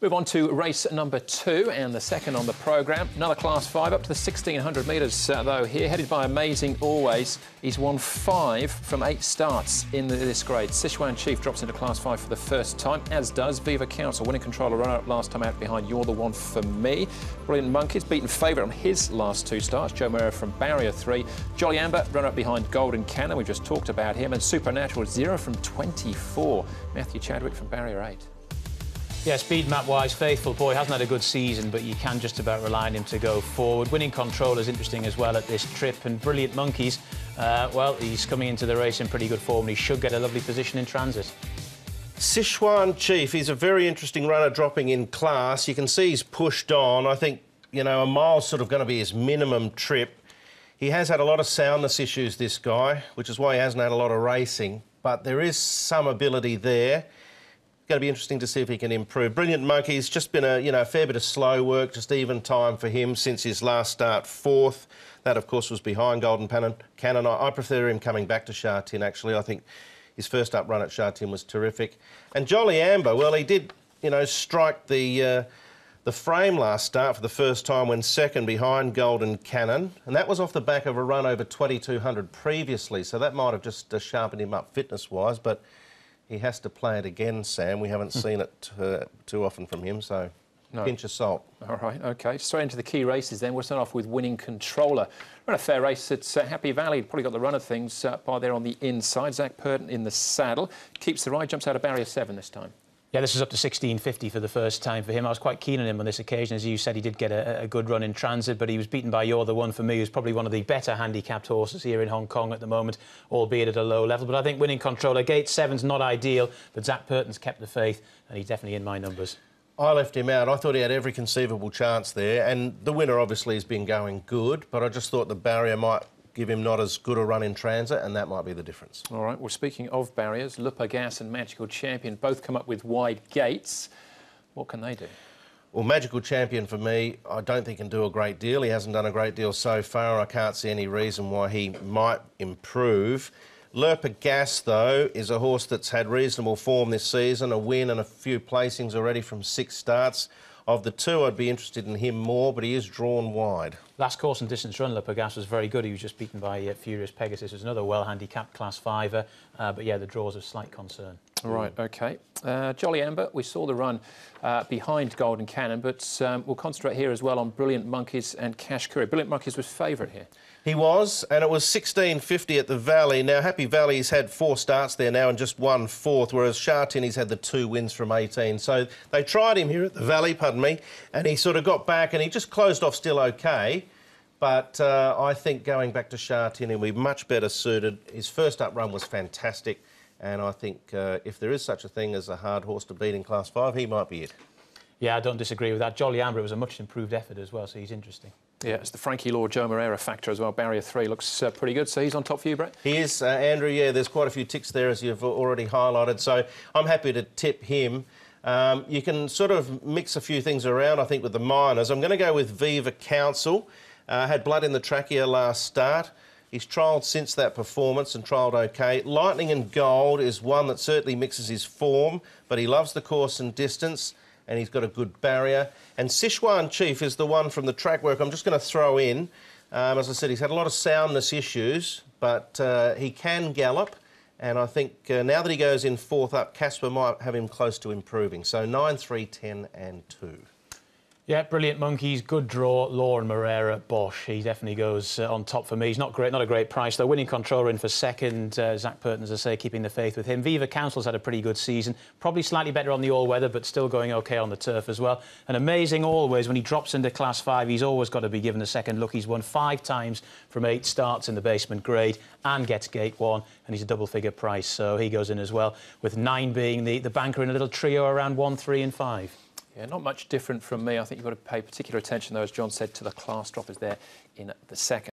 Move on to race number 2 and the second on the programme. Another Class 5 up to the 1,600 metres, though, here, headed by Amazing Always. He's won 5 from 8 starts in this grade. Sichuan Chief drops into Class 5 for the first time, as does Viva Council. Winning controller runner-up last time out behind You're the One for Me. Brilliant Monkeys, beaten favourite on his last 2 starts. Joe Moreira from Barrier 3. Jolly Amber, runner-up behind Golden Cannon. We just talked about him. And Supernatural, 0 from 24. Matthew Chadwick from Barrier 8. Yeah, speed map-wise, Faithful Boy hasn't had a good season, but you can just about rely on him to go forward. Winning Control is interesting as well at this trip, and Brilliant Monkeys, well, he's coming into the race in pretty good form, and he should get a lovely position in transit. Sichuan Chief, he's a very interesting runner dropping in class. You can see he's pushed on. I think, you know, a mile's sort of going to be his minimum trip. He has had a lot of soundness issues, this guy, which is why he hasn't had a lot of racing, but there is some ability there. Going to be interesting to see if he can improve. Brilliant Monkey's just been a fair bit of slow work, just even time for him since his last start, 4th. That, of course, was behind Golden Cannon. I prefer him coming back to Sha Tin, actually. I think his first up run at Sha Tin was terrific. And Jolly Amber, well, he did, strike the frame last start for the first time when second behind Golden Cannon, and that was off the back of a run over 2,200 previously, so that might have just sharpened him up fitness-wise, but he has to play it again, Sam. We haven't seen it too often from him, so pinch of salt. All right, OK. Straight into the key races then. We'll start off with Winning Controller. Ran a fair race at Happy Valley. Probably got the run of things by there on the inside. Zach Purton in the saddle. Keeps the ride, jumps out of barrier 7 this time. Yeah, this is up to 16.50 for the first time for him. I was quite keen on him on this occasion. As you said, he did get a good run in transit, but he was beaten by You're the One for Me, who's probably one of the better handicapped horses here in Hong Kong at the moment, albeit at a low level. But I think Winning Controller, gate 7's not ideal, but Zach Purton's kept the faith, and he's definitely in my numbers. I left him out. I thought he had every conceivable chance there, and the winner obviously has been going good, but I just thought the barrier might give him not as good a run in transit, and that might be the difference. All right, well, speaking of barriers, Le Pagasse and Magical Champion both come up with wide gates. What can they do? Well, Magical Champion, for me, I don't think can do a great deal. He hasn't done a great deal so far. I can't see any reason why he might improve. Le Pagasse, though, is a horse that's had reasonable form this season, a win and a few placings already from 6 starts. Of the 2, I'd be interested in him more, but he is drawn wide. Last course and distance run, Le Pagasse was very good. He was just beaten by Furious Pegasus, who's another well-handicapped Class 5er. But, yeah, the draw's of slight concern. Right, OK. Jolly Amber, we saw the run behind Golden Cannon, but we'll concentrate here as well on Brilliant Monkeys and Cash Courier. Brilliant Monkeys was favourite here. He was, and it was 16.50 at the Valley. Now, Happy Valley's had 4 starts there now and just won 4th, whereas Sha Tin, he's had the 2 wins from 18. So they tried him here at the Valley, pardon me, and he sort of got back and he just closed off still OK. But I think going back to Sha Tin, he'll be much better suited. His first up run was fantastic, and I think if there is such a thing as a hard horse to beat in Class 5, he might be it. Yeah, I don't disagree with that. Jolly Amber, it was a much improved effort as well, so he's interesting. Yeah, it's the Frankie Law, Joe Moreira factor as well. Barrier 3 looks pretty good, so he's on top for you, Brett? He is, Andrew, yeah, there's quite a few ticks there, as you've already highlighted, so I'm happy to tip him. You can sort of mix a few things around, I think, with the minors. I'm going to go with Viva Council. Had blood in the trachea last start. He's trialled since that performance and trialled OK. Lightning and Gold is one that certainly mixes his form, but he loves the course and distance, and he's got a good barrier. And Sichuan Chief is the one from the track work I'm just going to throw in. As I said, he's had a lot of soundness issues, but he can gallop. And I think now that he goes in 4th up, Casper might have him close to improving. So 9, 3, 10 and 2. Yeah, Brilliant Monkeys, good draw, Law and Moreira, Bosch. He definitely goes on top for me. He's not a great price, though. Winning Controller in for 2nd. Zach Purton, as I say, keeping the faith with him. Viva Council's had a pretty good season. Probably slightly better on the all-weather, but still going OK on the turf as well. And Amazing Always, when he drops into Class 5, he's always got to be given a second look. He's won 5 times from 8 starts in the basement grade and gets gate 1, and he's a double-figure price, so he goes in as well, with 9 being the banker in a little trio around 1, 3 and 5. Yeah, not much different from me. I think you've got to pay particular attention, though, as John said, to the class droppers there in the second.